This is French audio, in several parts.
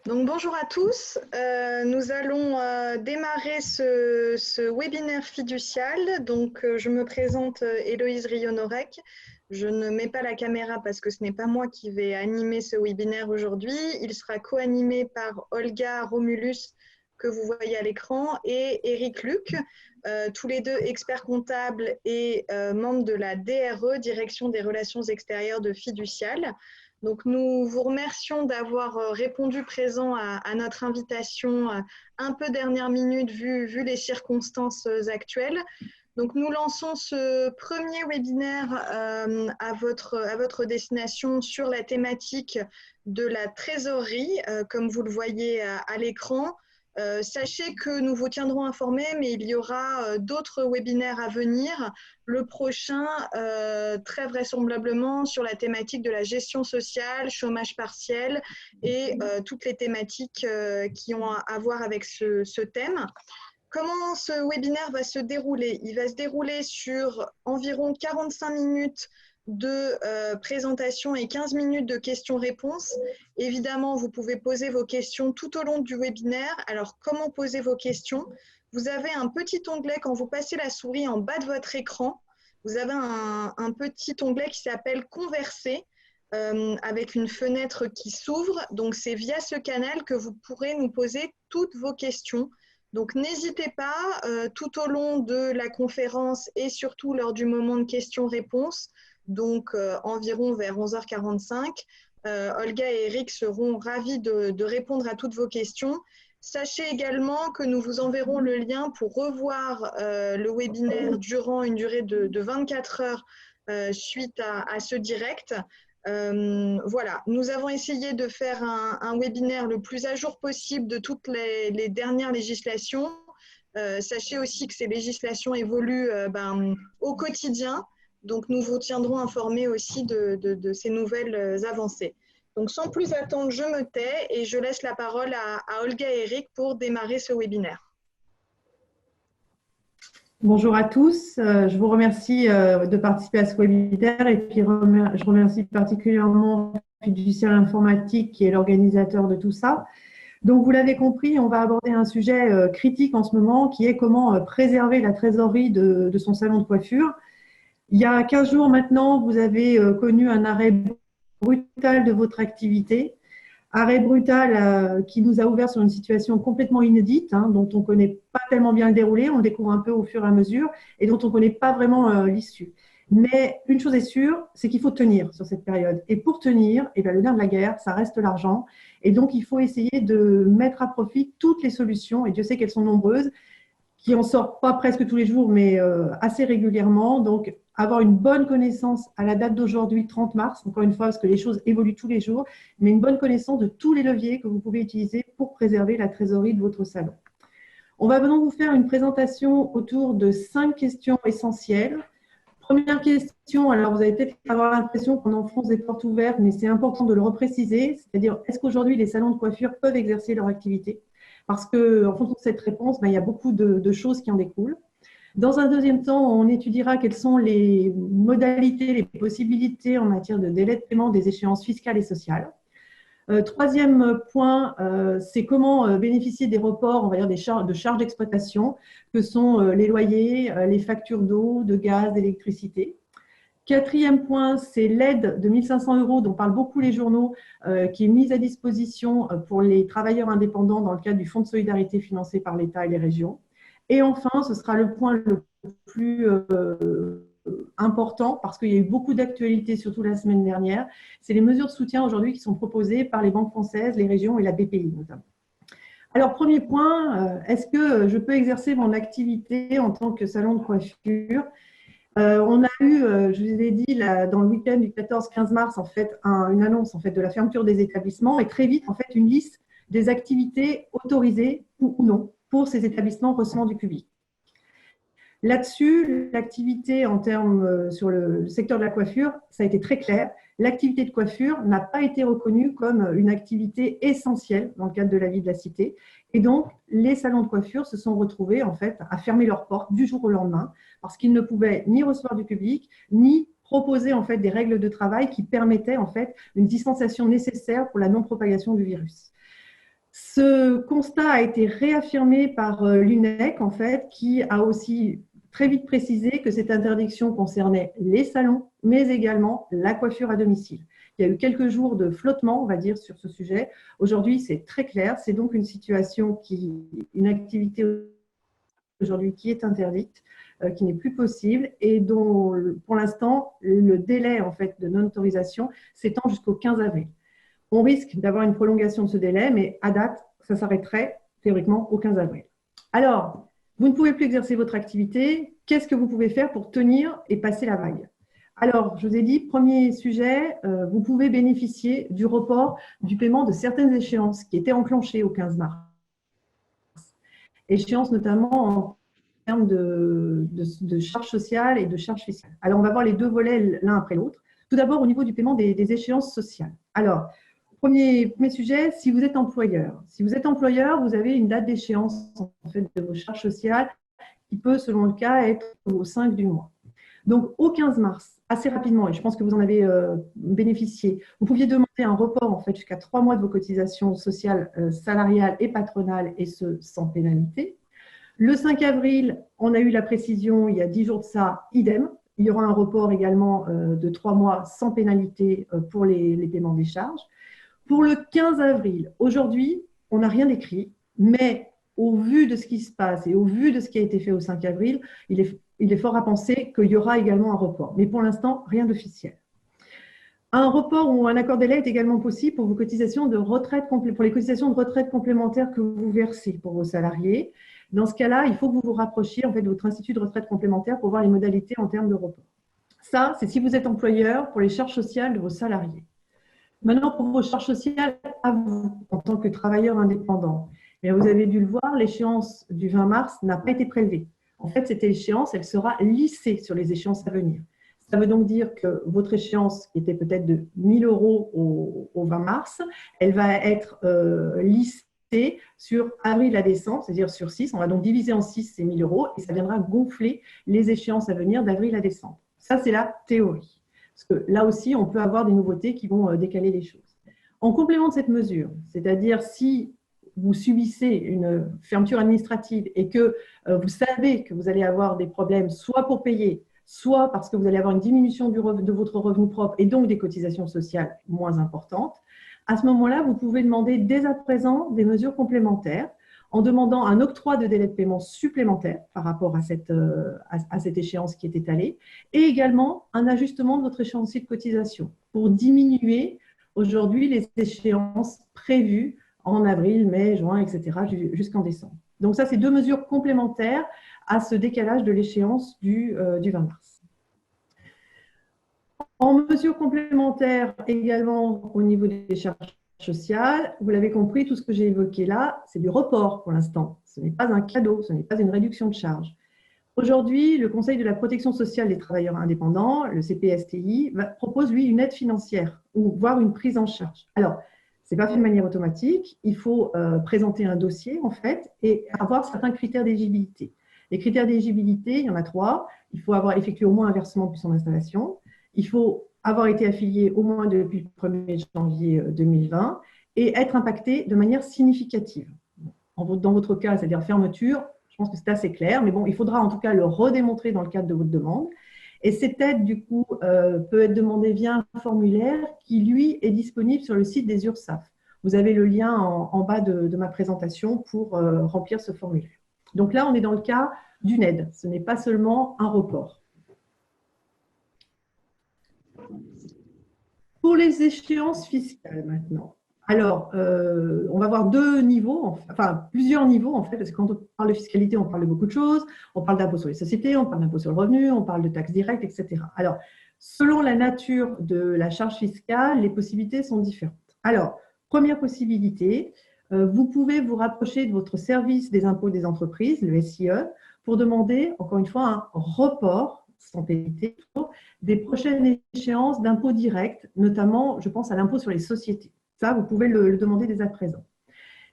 Donc bonjour à tous, nous allons démarrer ce webinaire fiducial. Donc je me présente Héloïse Rionorec. Je ne mets pas la caméra parce que ce n'est pas moi qui vais animer ce webinaire aujourd'hui. Il sera co-animé par Olga Romulus, que vous voyez à l'écran, et Eric Luc, tous les deux experts comptables et membres de la DRE, Direction des relations extérieures de Fiducial. Donc, nous vous remercions d'avoir répondu présent à notre invitation un peu dernière minute vu les circonstances actuelles. Donc, nous lançons ce premier webinaire à votre destination sur la thématique de la trésorerie, comme vous le voyez à l'écran. Sachez que nous vous tiendrons informés, mais il y aura d'autres webinaires à venir. Le prochain, très vraisemblablement, sur la thématique de la gestion sociale, chômage partiel et toutes les thématiques qui ont à voir avec ce thème. Comment ce webinaire va se dérouler? Il va se dérouler sur environ 45 minutes de présentation et 15 minutes de questions-réponses. Évidemment, vous pouvez poser vos questions tout au long du webinaire. Alors, comment poser vos questions? Vous avez un petit onglet, quand vous passez la souris en bas de votre écran, vous avez un petit onglet qui s'appelle « Converser ». Avec une fenêtre qui s'ouvre. Donc, c'est via ce canal que vous pourrez nous poser toutes vos questions. Donc, n'hésitez pas tout au long de la conférence et surtout lors du moment de questions-réponses, donc environ vers 11h45, Olga et Eric seront ravis de répondre à toutes vos questions. Sachez également que nous vous enverrons le lien pour revoir le webinaire durant une durée de 24 heures suite à ce direct. Voilà, nous avons essayé de faire un webinaire le plus à jour possible de toutes les dernières législations. Sachez aussi que ces législations évoluent au quotidien, donc nous vous tiendrons informés aussi de ces nouvelles avancées. Donc sans plus attendre, je me tais et je laisse la parole à Olga et Eric pour démarrer ce webinaire. Bonjour à tous, je vous remercie de participer à ce webinaire et puis je remercie particulièrement Fiducial Informatique qui est l'organisateur de tout ça. Donc vous l'avez compris, on va aborder un sujet critique en ce moment qui est comment préserver la trésorerie de son salon de coiffure. Il y a 15 jours maintenant, vous avez connu un arrêt brutal de votre activité. Arrêt brutal qui nous a ouvert sur une situation complètement inédite, dont on ne connaît pas tellement bien le déroulé, on le découvre un peu au fur et à mesure, et dont on ne connaît pas vraiment l'issue. Mais une chose est sûre, c'est qu'il faut tenir sur cette période. Et pour tenir, le nerf de la guerre, ça reste l'argent. Et donc, il faut essayer de mettre à profit toutes les solutions, et Dieu sait qu'elles sont nombreuses, qui en sortent pas presque tous les jours, mais assez régulièrement. Donc, avoir une bonne connaissance à la date d'aujourd'hui, 30 mars, encore une fois, parce que les choses évoluent tous les jours, mais une bonne connaissance de tous les leviers que vous pouvez utiliser pour préserver la trésorerie de votre salon. On va maintenant vous faire une présentation autour de 5 questions essentielles. Première question, alors vous allez peut-être avoir l'impression qu'on enfonce des portes ouvertes, mais c'est important de le repréciser, c'est-à-dire est-ce qu'aujourd'hui les salons de coiffure peuvent exercer leur activité? Parce qu'en fonction de cette réponse, il y a beaucoup de choses qui en découlent. Dans un deuxième temps, on étudiera quelles sont les modalités, les possibilités en matière de délai de paiement des échéances fiscales et sociales. Troisième point, c'est comment bénéficier des reports, on va dire de charges d'exploitation, que sont les loyers, les factures d'eau, de gaz, d'électricité. Quatrième point, c'est l'aide de 1 500 € dont parlent beaucoup les journaux, qui est mise à disposition pour les travailleurs indépendants dans le cadre du Fonds de solidarité financé par l'État et les régions. Et enfin, ce sera le point le plus important, parce qu'il y a eu beaucoup d'actualités, surtout la semaine dernière, c'est les mesures de soutien aujourd'hui qui sont proposées par les banques françaises, les régions et la BPI notamment. Alors, premier point, est-ce que je peux exercer mon activité en tant que salon de coiffure? On a eu, je vous ai dit, dans le week-end du 14-15 mars, en fait, une annonce en fait, de la fermeture des établissements et très vite, en fait, une liste des activités autorisées ou non pour ces établissements recevant du public. Là-dessus, l'activité en termes sur le secteur de la coiffure, ça a été très clair. L'activité de coiffure n'a pas été reconnue comme une activité essentielle dans le cadre de la vie de la cité. Et donc, les salons de coiffure se sont retrouvés en fait à fermer leurs portes du jour au lendemain parce qu'ils ne pouvaient ni recevoir du public, ni proposer en fait des règles de travail qui permettaient en fait une distanciation nécessaire pour la non-propagation du virus. Ce constat a été réaffirmé par l'UNEC, en fait, qui a aussi très vite précisé que cette interdiction concernait les salons, mais également la coiffure à domicile. Il y a eu quelques jours de flottement, on va dire, sur ce sujet. Aujourd'hui, c'est très clair. C'est donc une activité aujourd'hui qui est interdite, qui n'est plus possible et dont, pour l'instant, le délai en fait, de non-autorisation s'étend jusqu'au 15 avril. On risque d'avoir une prolongation de ce délai, mais à date, ça s'arrêterait théoriquement au 15 avril. Alors, vous ne pouvez plus exercer votre activité. Qu'est-ce que vous pouvez faire pour tenir et passer la vague? Alors, je vous ai dit, premier sujet, vous pouvez bénéficier du report du paiement de certaines échéances qui étaient enclenchées au 15 mars. Échéances notamment en termes de charges sociales et de charges fiscales. Alors, on va voir les deux volets l'un après l'autre. Tout d'abord, au niveau du paiement des échéances sociales. Alors, premier sujet, si vous êtes employeur. Si vous êtes employeur, vous avez une date d'échéance en fait, de vos charges sociales qui peut, selon le cas, être au 5 du mois. Donc, au 15 mars, assez rapidement, et je pense que vous en avez bénéficié, vous pouviez demander un report en fait, jusqu'à 3 mois de vos cotisations sociales, salariales et patronales, et ce, sans pénalité. Le 5 avril, on a eu la précision, il y a 10 jours de ça, idem. Il y aura un report également de 3 mois sans pénalité pour les paiements des charges. Pour le 15 avril, aujourd'hui, on n'a rien écrit, mais au vu de ce qui se passe et au vu de ce qui a été fait au 5 avril, il est fort à penser qu'il y aura également un report. Mais pour l'instant, rien d'officiel. Un report ou un accord délai est également possible pour vos cotisations de retraite, pour les cotisations de retraite complémentaires que vous versez pour vos salariés. Dans ce cas-là, il faut que vous vous rapprochiez en fait, de votre institut de retraite complémentaire pour voir les modalités en termes de report. Ça, c'est si vous êtes employeur pour les charges sociales de vos salariés. Maintenant, pour vos charges sociales, à vous, en tant que travailleur indépendant, vous avez dû le voir, l'échéance du 20 mars n'a pas été prélevée. En fait, cette échéance, elle sera lissée sur les échéances à venir. Ça veut donc dire que votre échéance, qui était peut-être de 1 000 € au 20 mars, elle va être lissée sur avril à décembre, c'est-à-dire sur 6. On va donc diviser en 6 ces 1 000 € et ça viendra gonfler les échéances à venir d'avril à décembre. Ça, c'est la théorie. Parce que là aussi, on peut avoir des nouveautés qui vont décaler les choses. En complément de cette mesure, c'est-à-dire si vous subissez une fermeture administrative et que vous savez que vous allez avoir des problèmes soit pour payer, soit parce que vous allez avoir une diminution de votre revenu propre et donc des cotisations sociales moins importantes, à ce moment-là, vous pouvez demander dès à présent des mesures complémentaires en demandant un octroi de délai de paiement supplémentaire par rapport à cette échéance qui est étalée, et également un ajustement de votre échéancier de cotisation pour diminuer aujourd'hui les échéances prévues en avril, mai, juin, etc., jusqu'en décembre. Donc ça, c'est deux mesures complémentaires à ce décalage de l'échéance du 20 mars. En mesure complémentaire également au niveau des charges sociales, vous l'avez compris, tout ce que j'ai évoqué là, c'est du report pour l'instant. Ce n'est pas un cadeau, ce n'est pas une réduction de charges. Aujourd'hui, le Conseil de la protection sociale des travailleurs indépendants, le CPSTI, propose, lui, une aide financière ou voire une prise en charge. Alors, ce n'est pas fait de manière automatique. Il faut présenter un dossier, en fait, et avoir certains critères d'éligibilité. Les critères d'éligibilité, il y en a 3. Il faut avoir effectué au moins un versement depuis son installation. Il faut avoir été affilié au moins depuis le 1er janvier 2020 et être impacté de manière significative. Dans votre cas, c'est-à-dire fermeture, je pense que c'est assez clair, mais bon, il faudra en tout cas le redémontrer dans le cadre de votre demande. Et cette aide, du coup, peut être demandée via un formulaire qui, lui, est disponible sur le site des URSSAF. Vous avez le lien en bas de ma présentation pour remplir ce formulaire. Donc là, on est dans le cas d'une aide. Ce n'est pas seulement un report. Pour les échéances fiscales maintenant. Alors, on va voir deux niveaux, enfin plusieurs niveaux en fait, parce que quand on parle de fiscalité, on parle de beaucoup de choses. On parle d'impôt sur les sociétés, on parle d'impôt sur le revenu, on parle de taxes directes, etc. Alors, selon la nature de la charge fiscale, les possibilités sont différentes. Alors, première possibilité, vous pouvez vous rapprocher de votre service des impôts des entreprises, le SIE, pour demander, encore une fois, un report sans pénalité des prochaines échéances d'impôts directs, notamment, je pense à l'impôt sur les sociétés. Ça, vous pouvez le demander dès à présent.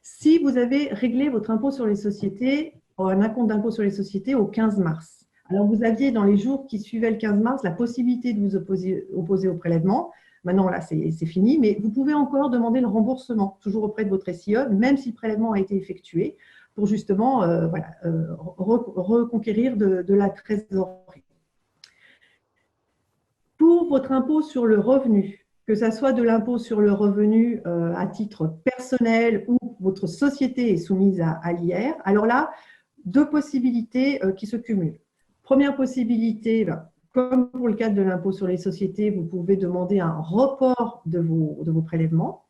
Si vous avez réglé votre impôt sur les sociétés, un acompte d'impôt sur les sociétés au 15 mars, alors vous aviez dans les jours qui suivaient le 15 mars la possibilité de vous opposer au prélèvement. Maintenant, là, c'est fini, mais vous pouvez encore demander le remboursement, toujours auprès de votre SIE, même si le prélèvement a été effectué, pour justement reconquérir de la trésorerie. Pour votre impôt sur le revenu, que ce soit de l'impôt sur le revenu à titre personnel ou votre société est soumise à l'IR, alors là, deux possibilités qui se cumulent. Première possibilité, comme pour le cadre de l'impôt sur les sociétés, vous pouvez demander un report de vos prélèvements.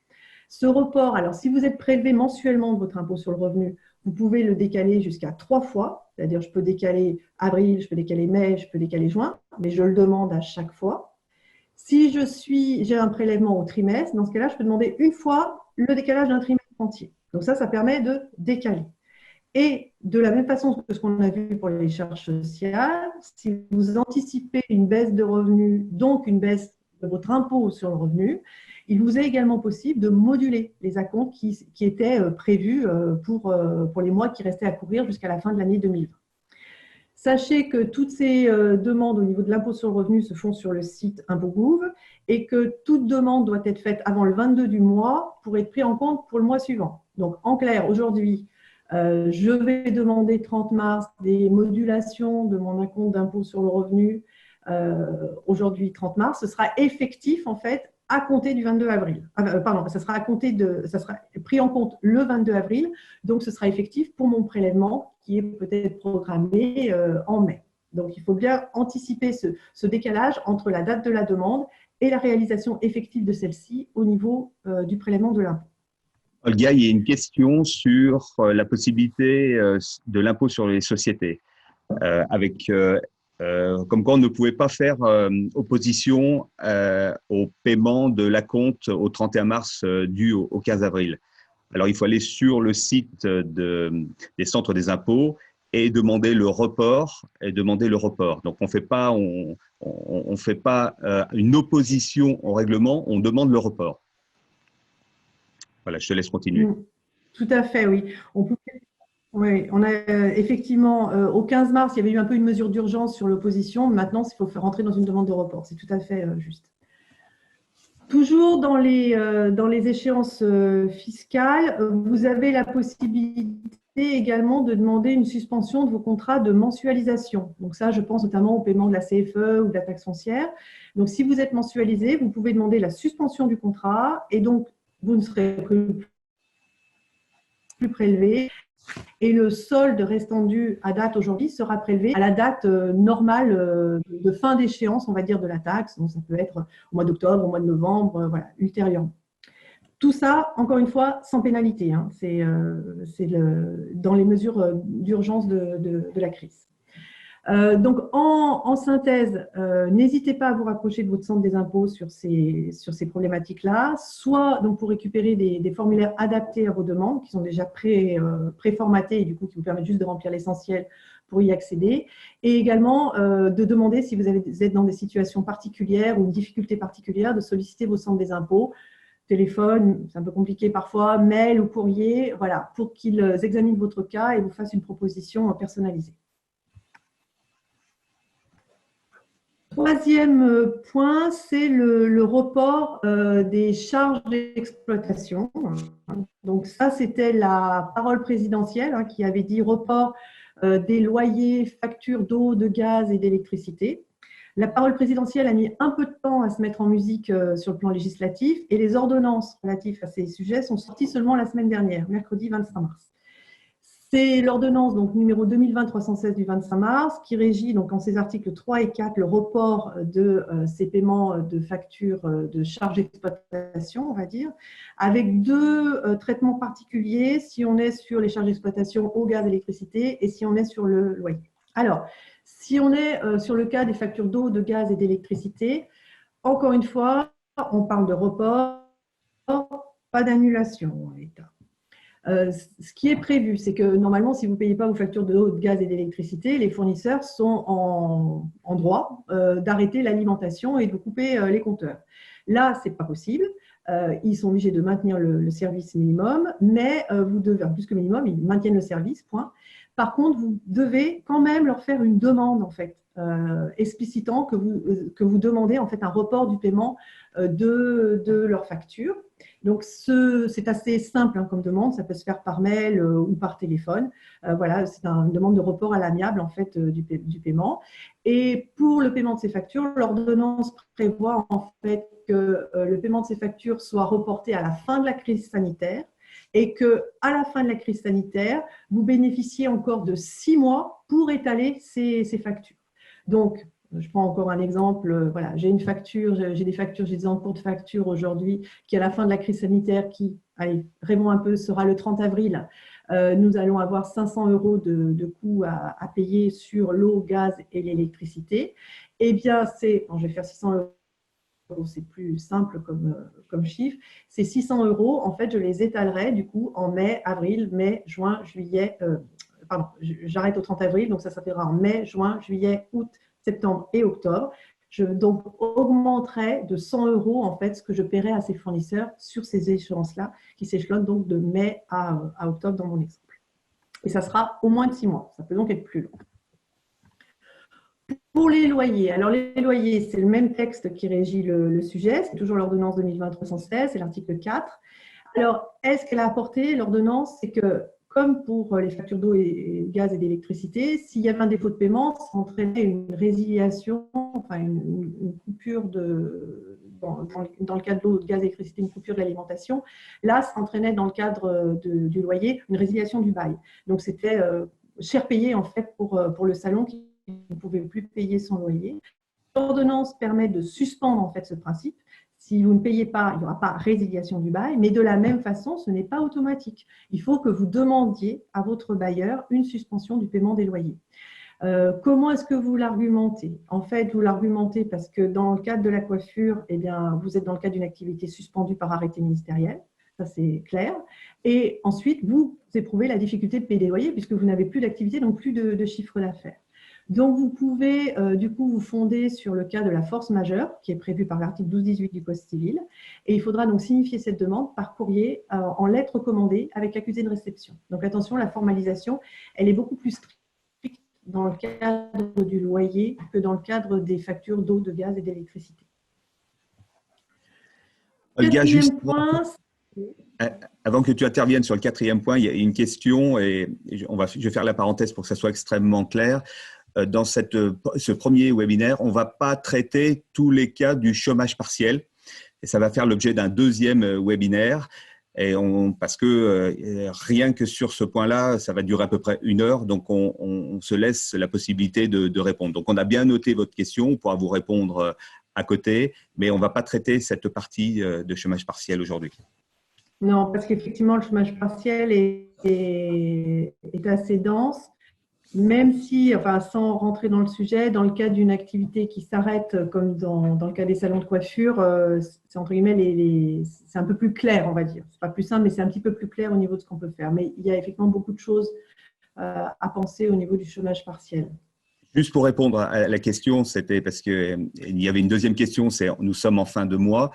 Ce report, alors si vous êtes prélevé mensuellement de votre impôt sur le revenu, vous pouvez le décaler jusqu'à 3 fois, c'est-à-dire je peux décaler avril, je peux décaler mai, je peux décaler juin, mais je le demande à chaque fois. Si j'ai un prélèvement au trimestre, dans ce cas-là, je peux demander une fois le décalage d'un trimestre entier. Donc ça permet de décaler. Et de la même façon que ce qu'on a vu pour les charges sociales, si vous anticipez une baisse de revenus, donc une baisse de votre impôt sur le revenu, il vous est également possible de moduler les acomptes qui étaient prévus pour les mois qui restaient à courir jusqu'à la fin de l'année 2020. Sachez que toutes ces demandes au niveau de l'impôt sur le revenu se font sur le site ImpôtGouv et que toute demande doit être faite avant le 22 du mois pour être pris en compte pour le mois suivant. Donc, en clair, aujourd'hui, je vais demander 30 mars des modulations de mon acompte d'impôt sur le revenu. Aujourd'hui, 30 mars, ce sera effectif en fait à compter du 22 avril. Ça sera pris en compte le 22 avril, donc ce sera effectif pour mon prélèvement qui est peut-être programmé en mai. Donc, il faut bien anticiper ce décalage entre la date de la demande et la réalisation effective de celle-ci au niveau du prélèvement de l'impôt. Olga, il y a une question sur la possibilité de l'impôt sur les sociétés, comme quoi on ne pouvait pas faire opposition au paiement de l'acompte au 31 mars dû au 15 avril. Alors, il faut aller sur le site des centres des impôts et demander le report. Donc, on ne fait pas une opposition au règlement, on demande le report. Voilà, je te laisse continuer. Tout à fait, oui. On a effectivement, au 15 mars, il y avait eu un peu une mesure d'urgence sur l'opposition. Maintenant, il faut faire rentrer dans une demande de report. C'est tout à fait juste. Toujours dans les échéances fiscales, vous avez la possibilité également de demander une suspension de vos contrats de mensualisation. Donc ça, je pense notamment au paiement de la CFE ou de la taxe foncière. Donc, si vous êtes mensualisé, vous pouvez demander la suspension du contrat et donc, vous ne serez plus prélevé et le solde restant dû à date aujourd'hui sera prélevé à la date normale de fin d'échéance, on va dire, de la taxe. Donc, ça peut être au mois d'octobre, au mois de novembre, voilà, ultérieurement. Tout ça, encore une fois, sans pénalité. Hein. C'est dans les mesures d'urgence de la crise. Donc, en synthèse, n'hésitez pas à vous rapprocher de votre centre des impôts sur ces problématiques-là, soit donc, pour récupérer des formulaires adaptés à vos demandes, qui sont déjà préformatés et du coup qui vous permettent juste de remplir l'essentiel pour y accéder, et également de demander, si vous êtes dans des situations particulières ou une difficulté particulière, de solliciter vos centres des impôts, téléphone, c'est un peu compliqué parfois, mail ou courrier, voilà, pour qu'ils examinent votre cas et vous fassent une proposition personnalisée. Troisième point, c'est le report des charges d'exploitation. Donc ça, c'était la parole présidentielle qui avait dit report des loyers, factures d'eau, de gaz et d'électricité. La parole présidentielle a mis un peu de temps à se mettre en musique sur le plan législatif et les ordonnances relatives à ces sujets sont sorties seulement la semaine dernière, mercredi 25 mars. C'est l'ordonnance donc numéro 2020-316 du 25 mars qui régit donc en ses articles 3 et 4 le report de ces paiements de factures de charges d'exploitation, on va dire, avec deux traitements particuliers si on est sur les charges d'exploitation au gaz, électricité et si on est sur le loyer. Alors, si on est sur le cas des factures d'eau, de gaz et d'électricité, encore une fois, on parle de report, pas d'annulation en l'état. Ce qui est prévu, c'est que normalement, si vous ne payez pas vos factures d'eau, de gaz et d'électricité, les fournisseurs sont en droit d'arrêter l'alimentation et de vous couper les compteurs. Là, ce n'est pas possible. Ils sont obligés de maintenir le service minimum, mais vous devez, plus que minimum, ils maintiennent le service, point. Par contre, vous devez quand même leur faire une demande, en fait, explicitant que vous demandez en fait un report du paiement de leur facture. Donc, c'est assez simple hein, comme demande, ça peut se faire par mail ou par téléphone. Voilà, c'est une demande de report à l'amiable en fait du paiement. Et pour le paiement de ces factures, l'ordonnance prévoit en fait que le paiement de ces factures soit reporté à la fin de la crise sanitaire et qu'à la fin de la crise sanitaire, vous bénéficiez encore de 6 mois pour étaler ces factures. Donc, je prends encore un exemple. Voilà, j'ai une facture, j'ai des encours de facture aujourd'hui qui, à la fin de la crise sanitaire, qui, allez, rêvons un peu, sera le 30 avril, nous allons avoir 500 € de coûts à payer sur l'eau, gaz et l'électricité. Eh bien, bon, je vais faire 600 €, c'est plus simple comme chiffre. Ces 600 €, en fait, je les étalerai du coup en mai, avril, mai, juin, juillet. Pardon, j'arrête au 30 avril, donc ça fera en mai, juin, juillet, août, septembre et octobre. Je donc augmenterai de 100 € en fait ce que je paierai à ces fournisseurs sur ces échéances-là qui s'échelonnent donc de mai à octobre dans mon exemple. Et ça sera au moins de 6 mois. Ça peut donc être plus long. Pour les loyers, alors les loyers, c'est le même texte qui régit le sujet. C'est toujours l'ordonnance 2020-316, c'est l'article 4. Alors, est-ce qu'elle a apporté l'ordonnance? C'est que comme pour les factures d'eau et gaz et d'électricité, s'il y avait un défaut de paiement, ça entraînait une résiliation, enfin une coupure dans le cadre de l'eau, de gaz et d'électricité, une coupure de l'alimentation. Là, ça entraînait dans le cadre du loyer une résiliation du bail. Donc, c'était cher payé en fait pour le salon qui ne pouvait plus payer son loyer. L'ordonnance permet de suspendre en fait ce principe. Si vous ne payez pas, il n'y aura pas résiliation du bail, mais de la même façon, ce n'est pas automatique. Il faut que vous demandiez à votre bailleur une suspension du paiement des loyers. Comment est-ce que vous l'argumentez? En fait, vous l'argumentez parce que dans le cadre de la coiffure, eh bien, vous êtes dans le cadre d'une activité suspendue par arrêté ministériel, ça c'est clair. Et ensuite, vous éprouvez la difficulté de payer des loyers puisque vous n'avez plus d'activité, donc plus de chiffre d'affaires. Donc, vous pouvez du coup vous fonder sur le cas de la force majeure qui est prévu par l'article 12-18 du Code civil. Et il faudra donc signifier cette demande par courrier en lettre commandée avec accusé de réception. Donc, attention, la formalisation, elle est beaucoup plus stricte dans le cadre du loyer que dans le cadre des factures d'eau, de gaz et d'électricité. Olga, juste avant que tu interviennes sur le quatrième point, il y a une question et je vais faire la parenthèse pour que ça soit extrêmement clair. Dans ce premier webinaire, on ne va pas traiter tous les cas du chômage partiel et ça va faire l'objet d'un deuxième webinaire parce que rien que sur ce point-là, ça va durer à peu près 1 heure, donc on se laisse la possibilité de répondre. Donc, on a bien noté votre question, on pourra vous répondre à côté, mais on ne va pas traiter cette partie de chômage partiel aujourd'hui. Non, parce qu'effectivement, le chômage partiel est assez dense. Même si, enfin, sans rentrer dans le sujet, dans le cas d'une activité qui s'arrête, comme dans le cas des salons de coiffure, c'est entre guillemets, c'est un peu plus clair, on va dire. C'est pas plus simple, mais c'est un petit peu plus clair au niveau de ce qu'on peut faire. Mais il y a effectivement beaucoup de choses à penser au niveau du chômage partiel. Juste pour répondre à la question, c'était parce qu'il y avait une deuxième question, c'est nous sommes en fin de mois.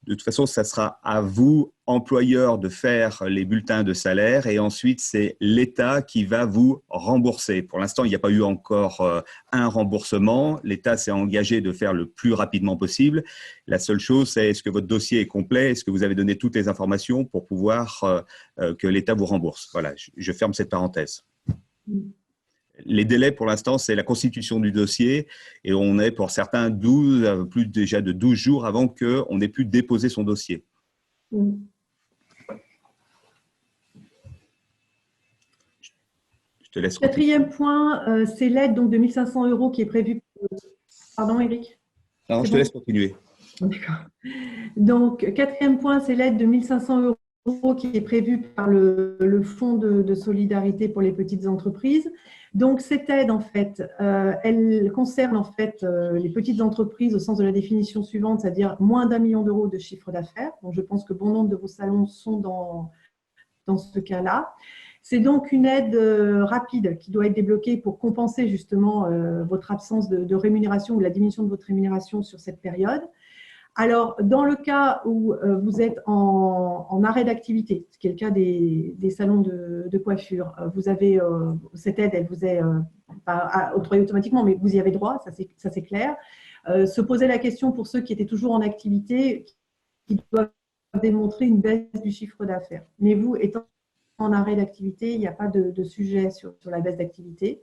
De toute façon, ça sera à vous, employeurs, de faire les bulletins de salaire et ensuite, c'est l'État qui va vous rembourser. Pour l'instant, il n'y a pas eu encore un remboursement. L'État s'est engagé de faire le plus rapidement possible. La seule chose, c'est est-ce que votre dossier est complet? Est-ce que vous avez donné toutes les informations pour pouvoir que l'État vous rembourse? Voilà, je ferme cette parenthèse. Les délais, pour l'instant, c'est la constitution du dossier et on est pour certains plus déjà de 12 jours avant qu'on ait pu déposer son dossier. Je te laisse. Quatrième point, c'est l'aide donc de 1 500 € qui est prévue. Pardon, Eric? Non, je te laisse continuer. D'accord. Donc, quatrième point, c'est l'aide de 1 500 € qui est prévue par le Fonds de solidarité pour les petites entreprises. Donc, cette aide, en fait, elle concerne en fait les petites entreprises au sens de la définition suivante, c'est-à-dire moins d'1 million d'euros de chiffre d'affaires. Donc, je pense que bon nombre de vos salons sont dans ce cas-là. C'est donc une aide rapide qui doit être débloquée pour compenser justement votre absence de rémunération ou la diminution de votre rémunération sur cette période. Alors, dans le cas où vous êtes en arrêt d'activité, ce qui est le cas des salons de coiffure, vous avez cette aide, elle vous est pas octroyée automatiquement, mais vous y avez droit, ça c'est clair. Se poser la question pour ceux qui étaient toujours en activité, qui doivent démontrer une baisse du chiffre d'affaires. Mais vous, étant en arrêt d'activité, il n'y a pas de sujet sur la baisse d'activité.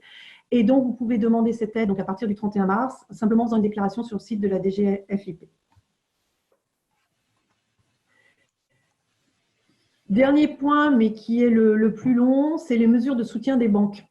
Et donc, vous pouvez demander cette aide donc à partir du 31 mars, simplement dans une déclaration sur le site de la DGFiP. Dernier point, mais qui est le plus long, c'est les mesures de soutien des banques.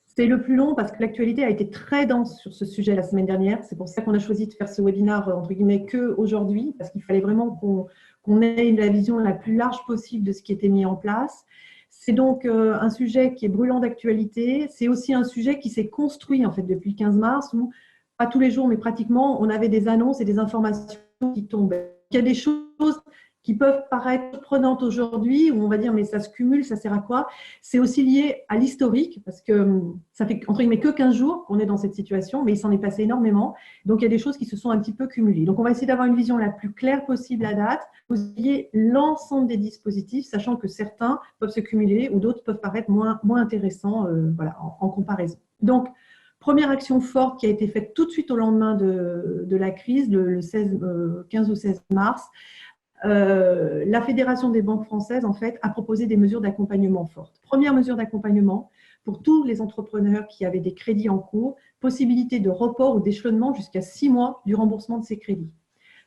C'est le plus long parce que l'actualité a été très dense sur ce sujet la semaine dernière. C'est pour ça qu'on a choisi de faire ce webinaire, entre guillemets, qu'aujourd'hui, parce qu'il fallait vraiment qu'on ait la vision la plus large possible de ce qui était mis en place. C'est donc un sujet qui est brûlant d'actualité. C'est aussi un sujet qui s'est construit en fait depuis le 15 mars, où, pas tous les jours, mais pratiquement, on avait des annonces et des informations qui tombaient. Il y a des choses qui peuvent paraître prenantes aujourd'hui, où on va dire mais ça se cumule, ça sert à quoi? C'est aussi lié à l'historique, parce que ça fait entre guillemets que 15 jours qu'on est dans cette situation, mais il s'en est passé énormément. Donc il y a des choses qui se sont un petit peu cumulées. Donc on va essayer d'avoir une vision la plus claire possible à date, vous ayez l'ensemble des dispositifs, sachant que certains peuvent se cumuler ou d'autres peuvent paraître moins intéressants voilà, en comparaison. Donc, première action forte qui a été faite tout de suite au lendemain de la crise, le 15 ou 16 mars, la Fédération des banques françaises, en fait, a proposé des mesures d'accompagnement fortes. Première mesure d'accompagnement pour tous les entrepreneurs qui avaient des crédits en cours, possibilité de report ou d'échelonnement jusqu'à 6 mois du remboursement de ces crédits.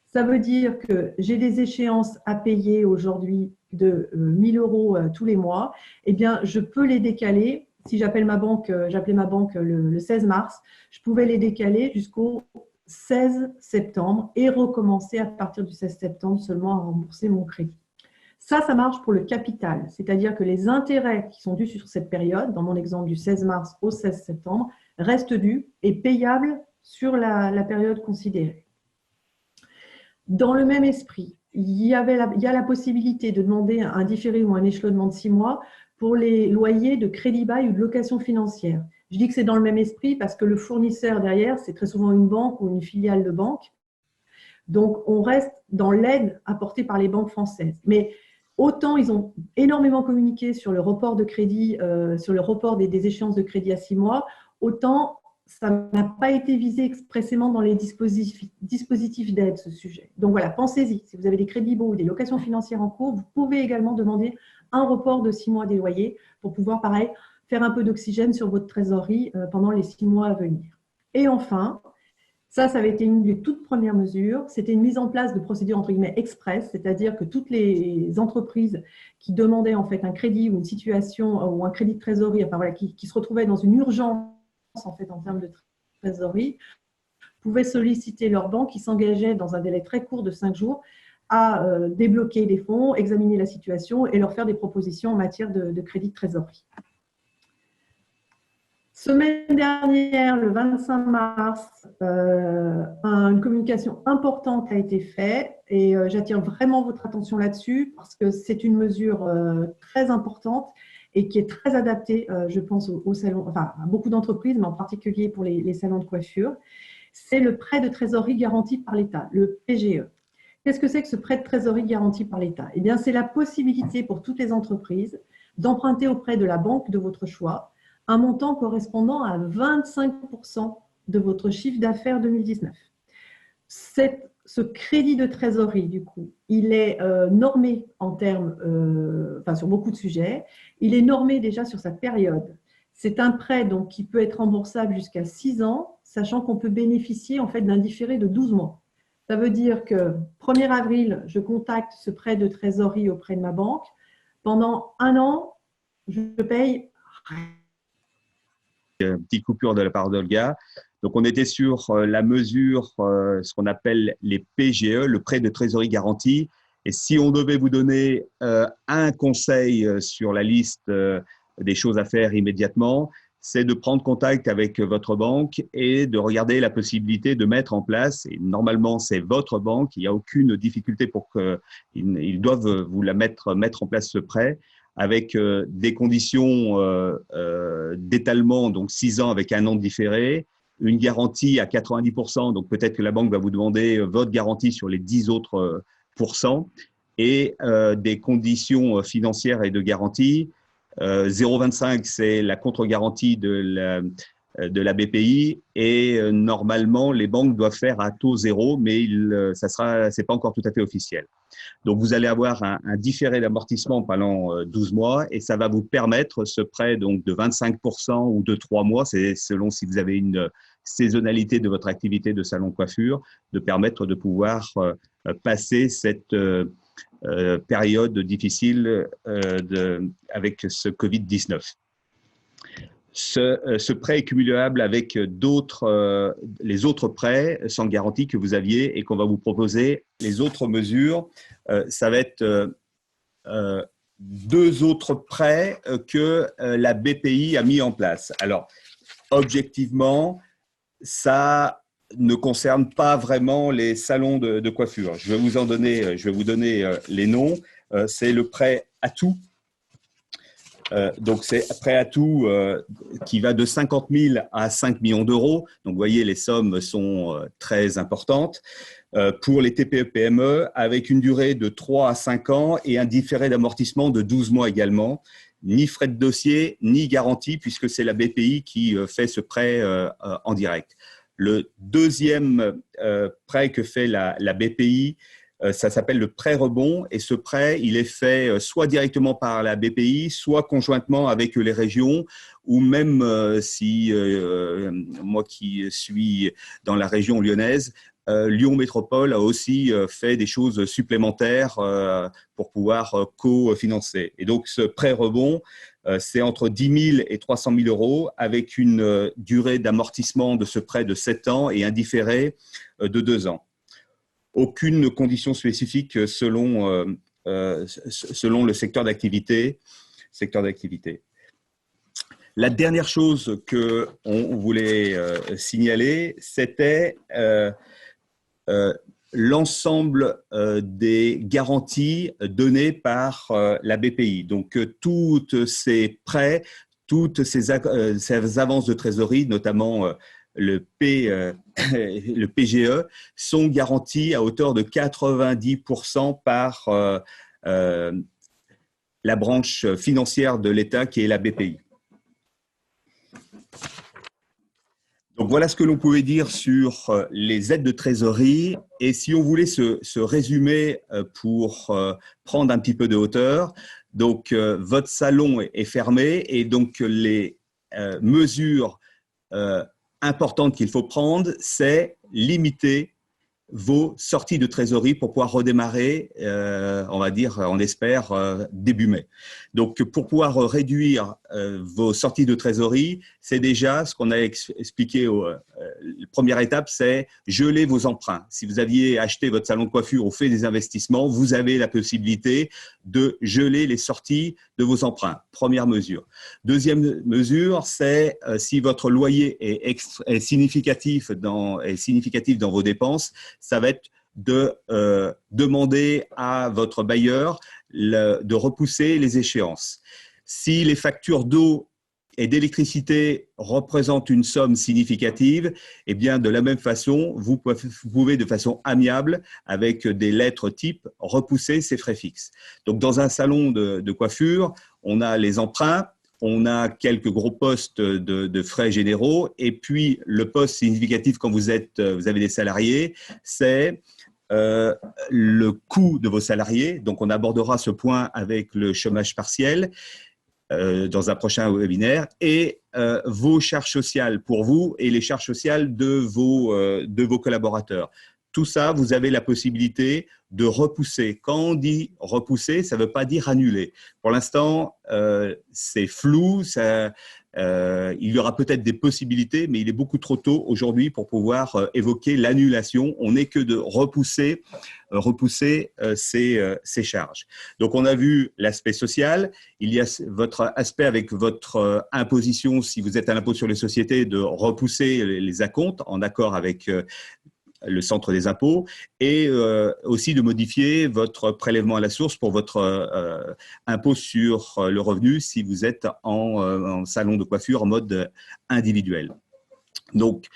Ça veut dire que j'ai des échéances à payer aujourd'hui de 1 000 € tous les mois. Eh bien, je peux les décaler. Si j'appelais ma banque le 16 mars, je pouvais les décaler jusqu'au 16 septembre et recommencer à partir du 16 septembre seulement à rembourser mon crédit. Ça marche pour le capital, c'est-à-dire que les intérêts qui sont dus sur cette période, dans mon exemple du 16 mars au 16 septembre, restent dus et payables sur la période considérée. Dans le même esprit, il y a la possibilité de demander un différé ou un échelonnement de 6 mois pour les loyers de crédit bail ou de location financière. Je dis que c'est dans le même esprit parce que le fournisseur derrière, c'est très souvent une banque ou une filiale de banque. Donc, on reste dans l'aide apportée par les banques françaises. Mais autant ils ont énormément communiqué sur le report de crédit, sur le report des échéances de crédit à 6 mois, autant ça n'a pas été visé expressément dans les dispositifs d'aide, ce sujet. Donc voilà, pensez-y. Si vous avez des crédits baux ou des locations financières en cours, vous pouvez également demander un report de 6 mois des loyers pour pouvoir, pareil, faire un peu d'oxygène sur votre trésorerie pendant les 6 mois à venir. Et enfin, ça avait été une des toutes premières mesures, c'était une mise en place de procédures entre guillemets express, c'est-à-dire que toutes les entreprises qui demandaient en fait un crédit ou une situation ou un crédit de trésorerie, enfin voilà, qui se retrouvaient dans une urgence en fait en termes de trésorerie, pouvaient solliciter leur banque qui s'engageait dans un délai très court de 5 jours à débloquer les fonds, examiner la situation et leur faire des propositions en matière de crédit de trésorerie. Semaine dernière, le 25 mars, une communication importante a été faite et j'attire vraiment votre attention là-dessus parce que c'est une mesure très importante et qui est très adaptée, je pense, aux salons, enfin à beaucoup d'entreprises, mais en particulier pour les salons de coiffure. C'est le prêt de trésorerie garanti par l'État, le PGE. Qu'est-ce que c'est que ce prêt de trésorerie garanti par l'État? Eh bien, c'est la possibilité pour toutes les entreprises d'emprunter auprès de la banque de votre choix un montant correspondant à 25% de votre chiffre d'affaires 2019. Ce crédit de trésorerie, du coup, il est normé en termes, sur beaucoup de sujets. Il est normé déjà sur sa période. C'est un prêt donc, qui peut être remboursable jusqu'à 6 ans, sachant qu'on peut bénéficier en fait d'un différé de 12 mois. Ça veut dire que 1er avril, je contacte ce prêt de trésorerie auprès de ma banque. Pendant 1 an, je paye rien. Petite coupure de la part d'Olga. Donc, on était sur la mesure, ce qu'on appelle les PGE, le prêt de trésorerie garanti. Et si on devait vous donner un conseil sur la liste des choses à faire immédiatement, c'est de prendre contact avec votre banque et de regarder la possibilité de mettre en place, et normalement c'est votre banque, il n'y a aucune difficulté pour qu'ils doivent vous la mettre en place ce prêt, avec des conditions d'étalement, donc 6 ans avec 1 an de différé, une garantie à 90%, donc peut-être que la banque va vous demander votre garantie sur les 10 autres pourcents, et des conditions financières et de garantie. 0,25, c'est la contre-garantie de de la BPI et normalement, les banques doivent faire à taux zéro, mais c'est pas encore tout à fait officiel. Donc, vous allez avoir un différé d'amortissement pendant 12 mois et ça va vous permettre ce prêt donc, de 25% ou de 3 mois, c'est selon si vous avez une saisonnalité de votre activité de salon de coiffure, de permettre de pouvoir passer cette période difficile avec ce Covid-19. Ce prêt est cumulable avec les autres prêts sans garantie que vous aviez et qu'on va vous proposer. Les autres mesures, ça va être 2 autres prêts que la BPI a mis en place. Alors, objectivement, ça ne concerne pas vraiment les salons de coiffure. Je vais vous donner les noms. C'est le prêt Atout. Donc, c'est prêt Atout qui va de 50 000 à 5 millions d'euros. Donc, vous voyez, les sommes sont très importantes. Pour les TPE-PME, avec une durée de 3 à 5 ans et un différé d'amortissement de 12 mois également. Ni frais de dossier, ni garantie, puisque c'est la BPI qui fait ce prêt en direct. Le deuxième prêt que fait la BPI, ça s'appelle le prêt rebond et ce prêt, il est fait soit directement par la BPI, soit conjointement avec les régions ou même si moi qui suis dans la région lyonnaise, Lyon Métropole a aussi fait des choses supplémentaires pour pouvoir co-financer. Et donc, ce prêt rebond, c'est entre 10 000 et 300 000 euros avec une durée d'amortissement de ce prêt de 7 ans et un différé de 2 ans. Aucune condition spécifique selon le secteur d'activité. La dernière chose qu'on voulait signaler, c'était l'ensemble des garanties données par la BPI. Donc, toutes ces prêts, toutes ces avances de trésorerie, notamment le PGE, sont garanties à hauteur de 90% par la branche financière de l'État qui est la BPI. Donc, voilà ce que l'on pouvait dire sur les aides de trésorerie. Et si on voulait se résumer pour prendre un petit peu de hauteur, donc votre salon est fermé et donc les mesures importantes qu'il faut prendre, c'est limiter vos sorties de trésorerie pour pouvoir redémarrer, on va dire, on espère, début mai. Donc, pour pouvoir réduire vos sorties de trésorerie, c'est déjà ce qu'on a expliqué. La première étape, c'est geler vos emprunts. Si vous aviez acheté votre salon de coiffure ou fait des investissements, vous avez la possibilité de geler les sorties de vos emprunts. Première mesure. Deuxième mesure, c'est si votre loyer est significatif dans vos dépenses, ça va être de demander à votre bailleur de repousser les échéances. Si les factures d'eau et d'électricité représentent une somme significative, eh bien, de la même façon, vous pouvez de façon amiable, avec des lettres type, repousser ces frais fixes. Donc, dans un salon de coiffure, on a les emprunts, on a quelques gros postes de frais généraux, et puis le poste significatif quand vous avez des salariés, c'est le coût de vos salariés. Donc, on abordera ce point avec le chômage partiel dans un prochain webinaire, et vos charges sociales pour vous et les charges sociales de vos collaborateurs. Tout ça, vous avez la possibilité de repousser. Quand on dit repousser, ça ne veut pas dire annuler. Pour l'instant, c'est flou. Il y aura peut-être des possibilités, mais il est beaucoup trop tôt aujourd'hui pour pouvoir évoquer l'annulation. On n'est que de repousser ces charges. Donc, on a vu l'aspect social. Il y a votre aspect avec votre imposition, si vous êtes à l'impôt sur les sociétés, de repousser les acomptes en accord avec le centre des impôts, et aussi de modifier votre prélèvement à la source pour votre impôt sur le revenu si vous êtes en salon de coiffure en mode individuel. Donc,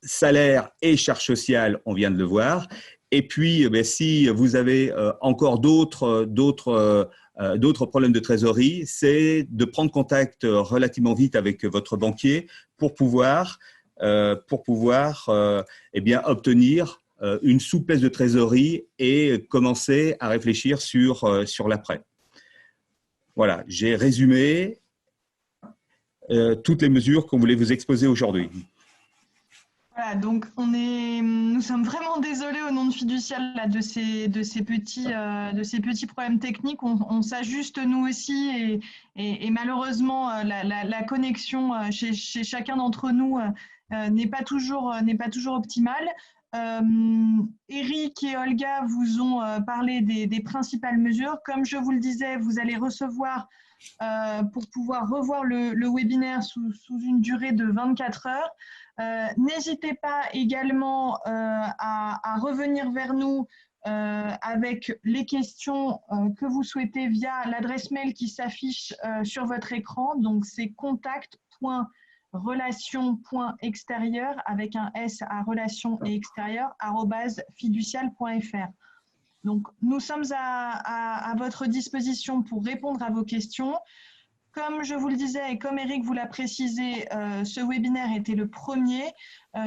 salaire et charges sociales, on vient de le voir. Et puis, si vous avez encore d'autres problèmes de trésorerie, c'est de prendre contact relativement vite avec votre banquier pour pouvoir obtenir une souplesse de trésorerie et commencer à réfléchir sur l'après. Voilà, j'ai résumé toutes les mesures qu'on voulait vous exposer aujourd'hui. Voilà, donc nous sommes vraiment désolés au nom de Fiducial là, de ces petits problèmes techniques. On s'ajuste nous aussi et malheureusement la connexion chez chacun d'entre nous n'est pas toujours optimale. Eric et Olga vous ont parlé des principales mesures. Comme je vous le disais, vous allez recevoir pour pouvoir revoir le webinaire sous une durée de 24 heures. N'hésitez pas également à revenir vers nous avec les questions que vous souhaitez via l'adresse mail qui s'affiche sur votre écran. Donc, c'est contact.relation.extérieur avec un S à relation et extérieur @fiducial.fr. Donc, nous sommes à votre disposition pour répondre à vos questions. Comme je vous le disais et comme Eric vous l'a précisé, ce webinaire était le premier.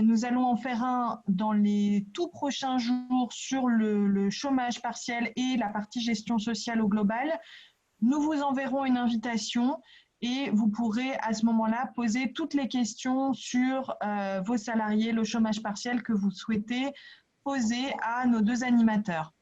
Nous allons en faire un dans les tout prochains jours sur le chômage partiel et la partie gestion sociale au global. Nous vous enverrons une invitation et vous pourrez à ce moment-là poser toutes les questions sur vos salariés, le chômage partiel que vous souhaitez poser à nos deux animateurs.